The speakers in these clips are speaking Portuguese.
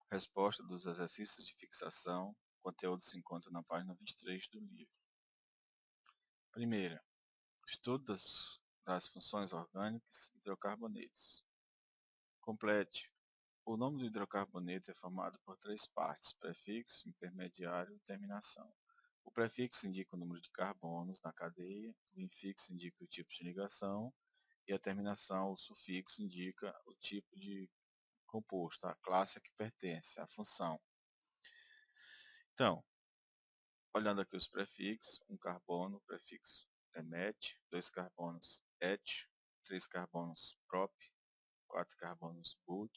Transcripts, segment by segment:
Resposta dos exercícios de fixação. O conteúdo se encontra na página 23 do livro. Primeira, estudo das funções orgânicas e hidrocarbonetos. Complete. O nome do hidrocarboneto é formado por três partes: prefixo, intermediário e terminação. O prefixo indica o número de carbonos na cadeia, o infixo indica o tipo de ligação e a terminação, o sufixo, indica o tipo de composto, a classe a que pertence, a função. Então, olhando aqui os prefixos, um carbono, prefixo é met, dois carbonos et, três carbonos prop, quatro carbonos but,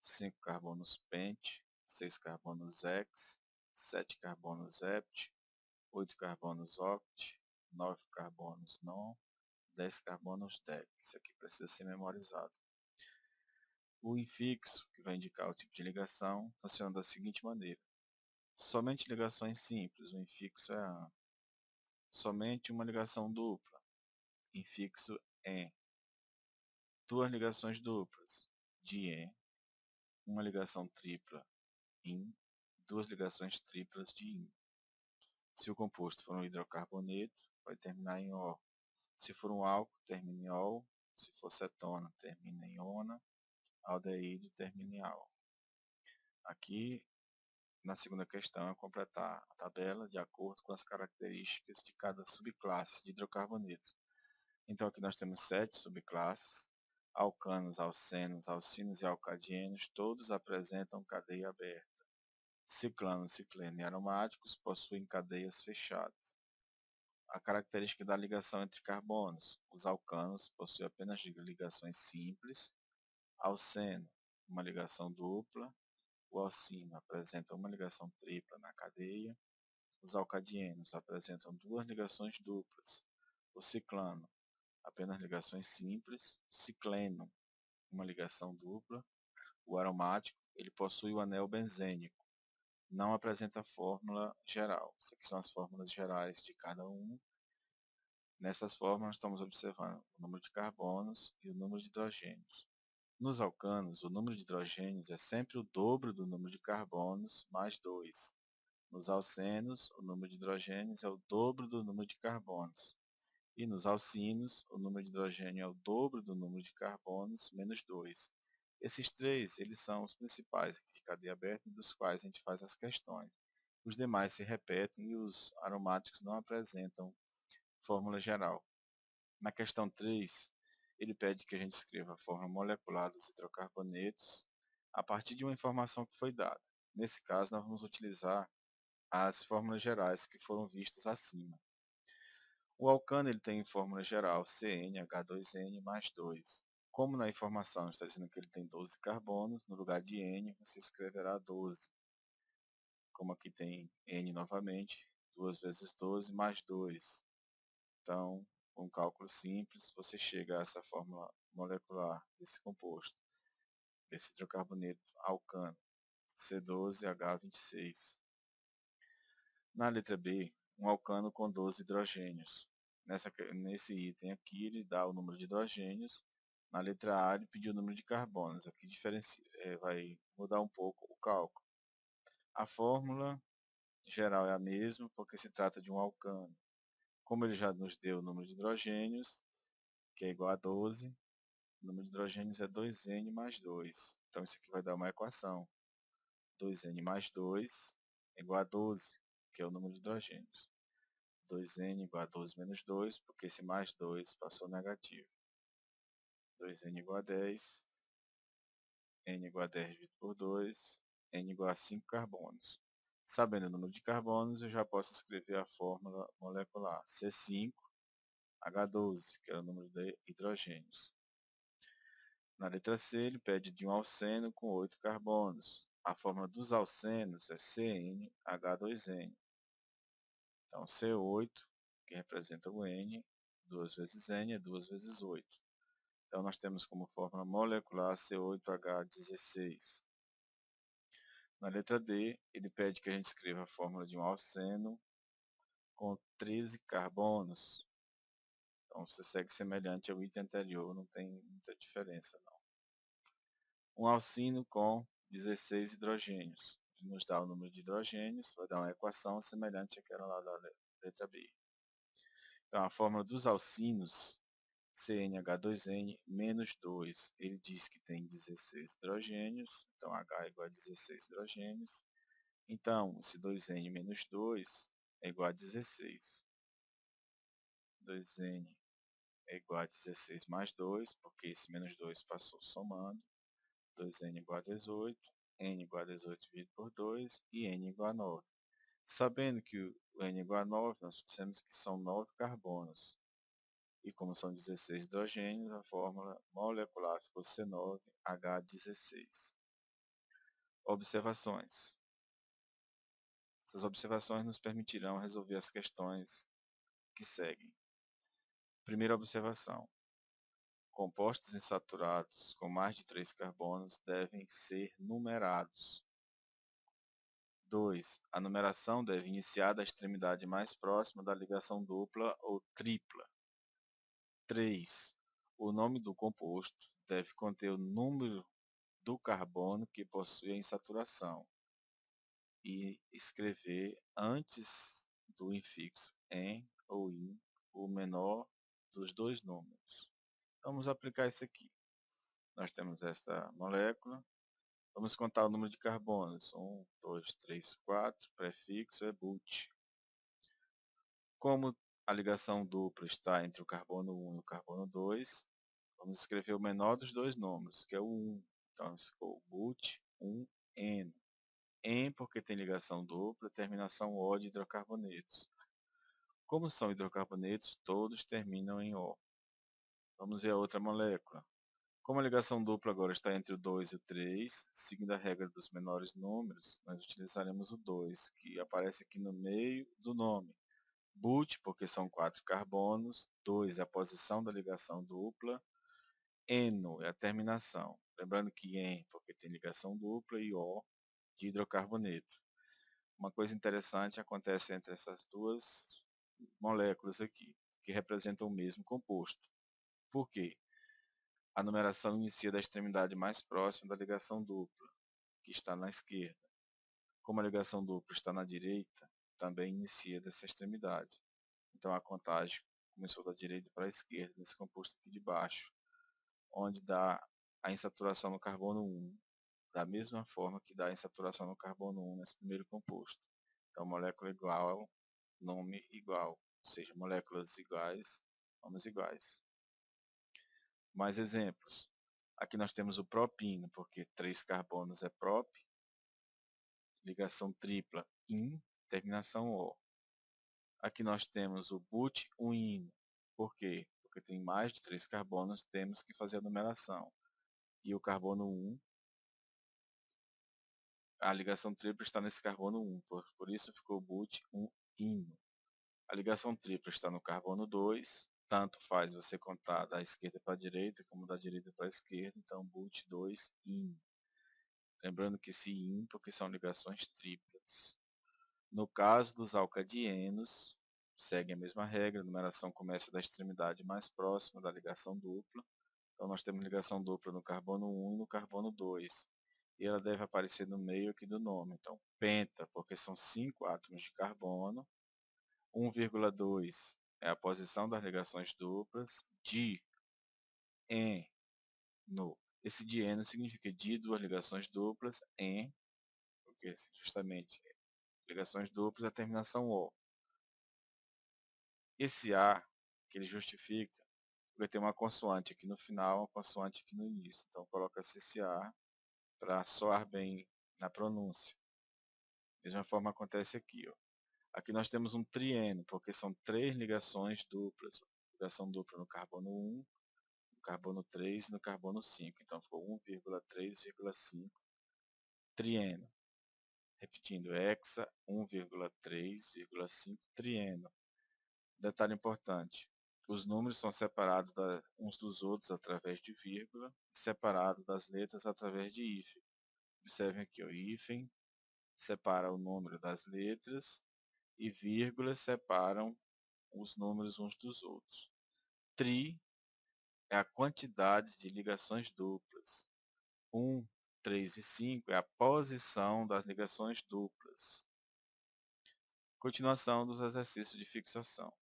cinco carbonos pent, seis carbonos hex, sete carbonos hept, oito carbonos oct, nove carbonos non, 10 carbonos dec. Isso aqui precisa ser memorizado. O infixo, que vai indicar o tipo de ligação, funciona da seguinte maneira. Somente ligações simples, o infixo é AN. Somente uma ligação dupla, infixo EN. Duas ligações duplas, DIEN. Uma ligação tripla, IN. Duas ligações triplas de IN. Se o composto for um hidrocarboneto, vai terminar em O. Se for um álcool, termina em OL. Se for cetona, termina em ONA. Aldeído termina em AL. Aqui, na segunda questão, é completar a tabela de acordo com as características de cada subclasse de hidrocarbonetos. Então aqui nós temos 7 subclasses: alcanos, alcenos, alcinos e alcadienos, todos apresentam cadeia aberta. Ciclanos, cicleno e aromáticos possuem cadeias fechadas. A característica da ligação entre carbonos: os alcanos possuem apenas ligações simples, alceno, uma ligação dupla, o alcino apresenta uma ligação tripla na cadeia, os alcadienos apresentam duas ligações duplas, o ciclano, apenas ligações simples, cicleno, uma ligação dupla, o aromático, ele possui o anel benzênico, não apresenta fórmula geral. Essas aqui são as fórmulas gerais de cada um. Nessas fórmulas estamos observando o número de carbonos e o número de hidrogênios. Nos alcanos, o número de hidrogênios é sempre o dobro do número de carbonos mais 2. Nos alcenos, o número de hidrogênios é o dobro do número de carbonos. E nos alcinos, o número de hidrogênio é o dobro do número de carbonos menos 2. Esses três, eles são os principais aqui de cadeia aberta, dos quais a gente faz as questões. Os demais se repetem e os aromáticos não apresentam fórmula geral. Na questão 3, ele pede que a gente escreva a fórmula molecular dos hidrocarbonetos a partir de uma informação que foi dada. Nesse caso, nós vamos utilizar as fórmulas gerais que foram vistas acima. O alcano ele tem fórmula geral CnH2n mais 2. Como na informação está dizendo que ele tem 12 carbonos, no lugar de N você escreverá 12. Como aqui tem N novamente, 2 vezes 12 mais 2. Então, com um cálculo simples, você chega a essa fórmula molecular desse composto, desse hidrocarboneto alcano, C12H26. Na letra B, um alcano com 12 hidrogênios. Nesse item aqui, ele dá o número de hidrogênios. Na letra A, ele pediu o número de carbonos. Aqui vai mudar um pouco o cálculo. A fórmula geral é a mesma, porque se trata de um alcano. Como ele já nos deu o número de hidrogênios, que é igual a 12, o número de hidrogênios é 2N mais 2. Então, isso aqui vai dar uma equação. 2N mais 2 é igual a 12, que é o número de hidrogênios. 2N igual a 12 menos 2, porque esse mais 2 passou negativo. 2N igual a 10, N igual a 10 dividido por 2, N igual a 5 carbonos. Sabendo o número de carbonos, eu já posso escrever a fórmula molecular C5H12, que é o número de hidrogênios. Na letra C, ele pede de um alceno com 8 carbonos. A fórmula dos alcenos é CnH2n. Então, C8, que representa o N, 2 vezes N é 2 vezes 8. Então, nós temos como fórmula molecular C8H16. Na letra D, ele pede que a gente escreva a fórmula de um alceno com 13 carbonos. Então, você segue semelhante ao item anterior, não tem muita diferença, não. Um alcino com 16 hidrogênios. Nos dá o número de hidrogênios, vai dar uma equação semelhante àquela lá da letra B. Então, a fórmula dos alcinos, CnH2n menos 2, ele diz que tem 16 hidrogênios, então H é igual a 16 hidrogênios. Então, esse 2n menos 2 é igual a 16. 2n é igual a 16 mais 2, porque esse menos 2 passou somando. 2n igual a 18, n igual a 18 dividido por 2 e n igual a 9. Sabendo que o n igual a 9, nós dissemos que são 9 carbonos. E como são 16 hidrogênios, a fórmula molecular ficou C9H16. Observações. Essas observações nos permitirão resolver as questões que seguem. Primeira observação. Compostos insaturados com mais de 3 carbonos devem ser numerados. 2. A numeração deve iniciar da extremidade mais próxima da ligação dupla ou tripla. 3. O nome do composto deve conter o número do carbono que possui a insaturação e escrever antes do infixo em ou in o menor dos dois números. Vamos aplicar isso aqui. Nós temos esta molécula. Vamos contar o número de carbonos. 1, 2, 3, 4. Prefixo é but. Como a ligação dupla está entre o carbono 1 e o carbono 2, vamos escrever o menor dos dois números, que é o 1. Então, ficou but 1N. En porque tem ligação dupla, terminação O de hidrocarbonetos. Como são hidrocarbonetos, todos terminam em O. Vamos ver a outra molécula. Como a ligação dupla agora está entre o 2 e o 3, seguindo a regra dos menores números, nós utilizaremos o 2, que aparece aqui no meio do nome. But, porque são 4 carbonos, 2 é a posição da ligação dupla, eno é a terminação. Lembrando que en, porque tem ligação dupla, e O, de hidrocarboneto. Uma coisa interessante acontece entre essas duas moléculas aqui, que representam o mesmo composto. Por quê? A numeração inicia da extremidade mais próxima da ligação dupla, que está na esquerda. Como a ligação dupla está na direita, também inicia dessa extremidade. Então a contagem começou da direita para a esquerda, nesse composto aqui de baixo, onde dá a insaturação no carbono 1, da mesma forma que dá a insaturação no carbono 1 nesse primeiro composto. Então molécula igual, nome igual, ou seja, moléculas iguais, nomes iguais. Mais exemplos. Aqui nós temos o propino, porque 3 carbonos é prop, ligação tripla in, terminação O. Aqui nós temos o but-1ino. Por quê? Porque tem mais de 3 carbonos, temos que fazer a numeração. E o carbono 1, a ligação tripla está nesse carbono 1, por isso ficou but-1ino. A ligação tripla está no carbono 2, tanto faz você contar da esquerda para a direita, como da direita para a esquerda, então but2in. Lembrando que esse in, porque são ligações triplas. No caso dos alcadienos, segue a mesma regra, a numeração começa da extremidade mais próxima da ligação dupla. Então nós temos ligação dupla no carbono 1 e no carbono 2. E ela deve aparecer no meio aqui do nome. Então, penta, porque são 5 átomos de carbono. 1,2 é a posição das ligações duplas. Di, en, no. Esse dieno significa de duas ligações duplas, en, porque justamente ligações duplas, a terminação O. Esse A, que ele justifica, vai ter uma consoante aqui no final, uma consoante aqui no início. Então coloca-se esse A para soar bem na pronúncia. Da mesma forma acontece aqui. Ó. Aqui nós temos um trieno, porque são 3 ligações duplas. Ligação dupla no carbono 1, no carbono 3 e no carbono 5. Então ficou 1,3,5 trieno. Repetindo, hexa 1,3,5 trieno. Detalhe importante. Os números são separados uns dos outros através de vírgula, e separados das letras através de hífen. Observem aqui, o hífen separa o número das letras e vírgulas separam os números uns dos outros. Tri é a quantidade de ligações duplas. 1 3 e 5 é a posição das ligações duplas. Continuação dos exercícios de fixação.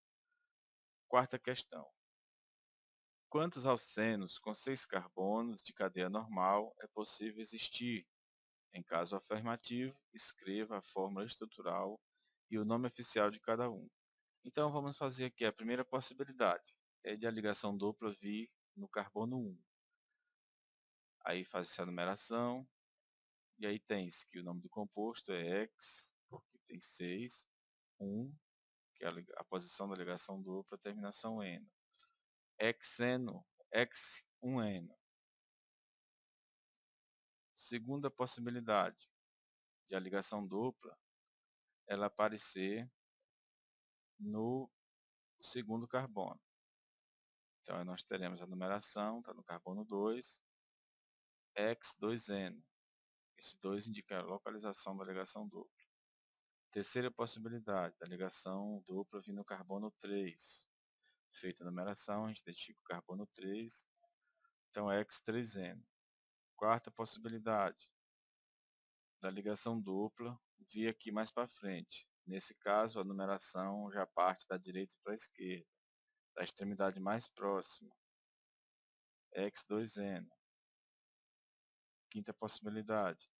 Quarta questão. Quantos alcenos com 6 carbonos de cadeia normal é possível existir? Em caso afirmativo, escreva a fórmula estrutural e o nome oficial de cada um. Então vamos fazer aqui a primeira possibilidade, é de a ligação dupla vir no carbono 1. Aí faz essa numeração, e aí tem que o nome do composto é X, porque tem 6, 1, que é a posição da ligação dupla, terminação N. Xeno, X1N. Segunda possibilidade de a ligação dupla, ela aparecer no segundo carbono. Então nós teremos a numeração, está no carbono 2, X2N. Esse 2 indica a localização da ligação dupla. Terceira possibilidade, da ligação dupla vir no carbono 3. Feita a numeração, a gente identifica o carbono 3, então X3N. Quarta possibilidade, da ligação dupla vir aqui mais para frente. Nesse caso, a numeração já parte da direita para a esquerda, da extremidade mais próxima, X2N. Quinta possibilidade,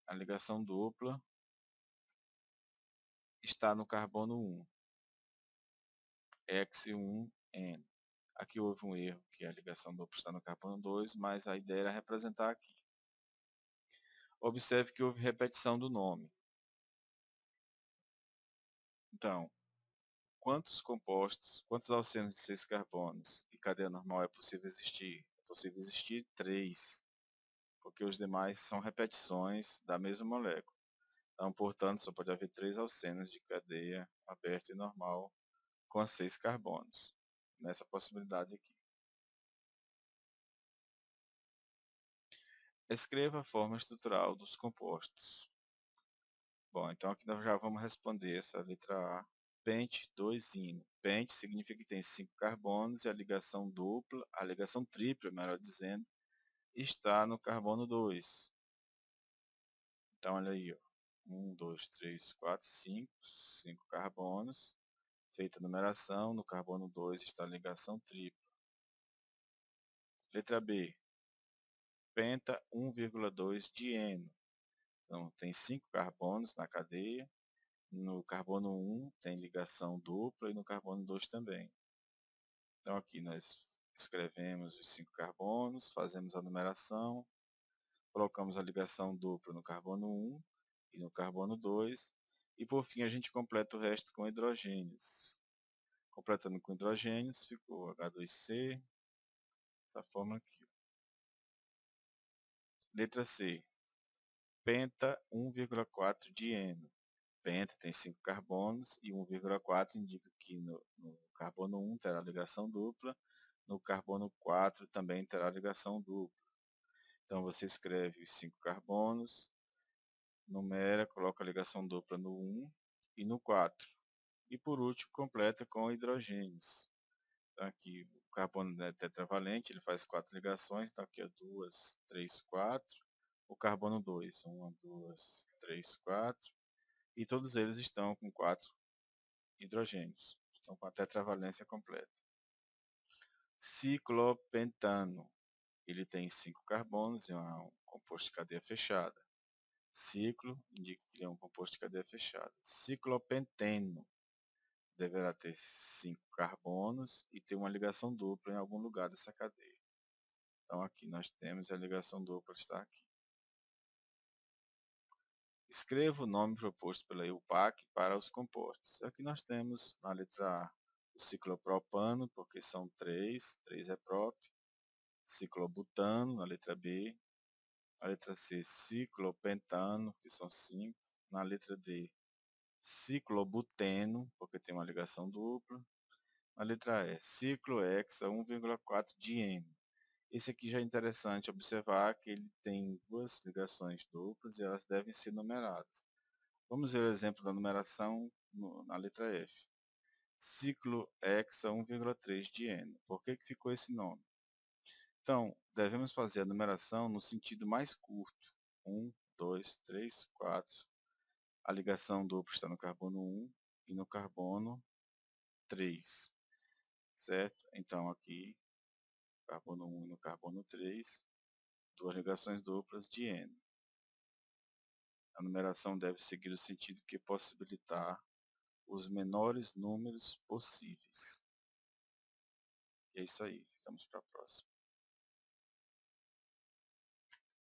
a ligação dupla está no carbono 1, X1N. Aqui houve um erro, que a ligação dupla está no carbono 2, mas a ideia era representar aqui. Observe que houve repetição do nome. Então, quantos compostos, quantos alcenos de 6 carbonos e cadeia normal é possível existir? É possível existir 3, porque os demais são repetições da mesma molécula. Então, portanto, só pode haver 3 alcenos de cadeia aberta e normal com 6 carbonos, nessa possibilidade aqui. Escreva a forma estrutural dos compostos. Bom, então aqui nós já vamos responder essa letra A. Pente 2-ino. Pente significa que tem 5 carbonos e a ligação dupla, a ligação tripla, melhor dizendo, está no carbono 2. Então olha aí, ó. 1, 2, 3, 4, 5. 5 carbonos. Feita a numeração, no carbono 2 está a ligação tripla. Letra B. Penta 1,2-dieno. Então tem 5 carbonos na cadeia. No carbono 1 tem ligação dupla e no carbono 2 também. Então aqui nós escrevemos os 5 carbonos, fazemos a numeração, colocamos a ligação dupla no carbono 1 e no carbono 2, e por fim a gente completa o resto com hidrogênios. Completando com hidrogênios, ficou H2C, essa forma aqui. Letra C. Penta 1,4-dieno. Penta tem 5 carbonos e 1,4 indica que no carbono 1 terá ligação dupla, no carbono 4 também terá ligação dupla. Então você escreve os 5 carbonos, numera, coloca a ligação dupla no 1 e no 4. E por último completa com hidrogênios. Então aqui o carbono é tetravalente, ele faz 4 ligações, então aqui é 2, 3, 4. O carbono 2, 1, 2, 3, 4. E todos eles estão com 4 hidrogênios. Estão com a tetravalência completa. Ciclopentano. Ele tem 5 carbonos e é um composto de cadeia fechada. Ciclo indica que ele é um composto de cadeia fechada. Ciclopenteno deverá ter 5 carbonos e ter uma ligação dupla em algum lugar dessa cadeia. Então aqui nós temos a ligação dupla está aqui. Escreva o nome proposto pela EUPAC para os compostos. Aqui nós temos na letra A o ciclopropano, porque são 3 é próprio. Ciclobutano, na letra B. Na letra C, ciclopentano, que são 5. Na letra D, ciclobuteno, porque tem uma ligação dupla. Na letra E, ciclohexa 1,4-dieno. Esse aqui já é interessante observar que ele tem 2 ligações duplas e elas devem ser numeradas. Vamos ver o exemplo da numeração na letra F. Ciclohexa 1,3-dieno. Por que ficou esse nome? Então, devemos fazer a numeração no sentido mais curto. 1, 2, 3, 4. A ligação dupla está no carbono 1 e no carbono 3. Certo? Então, aqui, carbono 1 e no carbono 3, duas ligações duplas de N. A numeração deve seguir o sentido que possibilitar os menores números possíveis. E é isso aí. Ficamos para a próxima.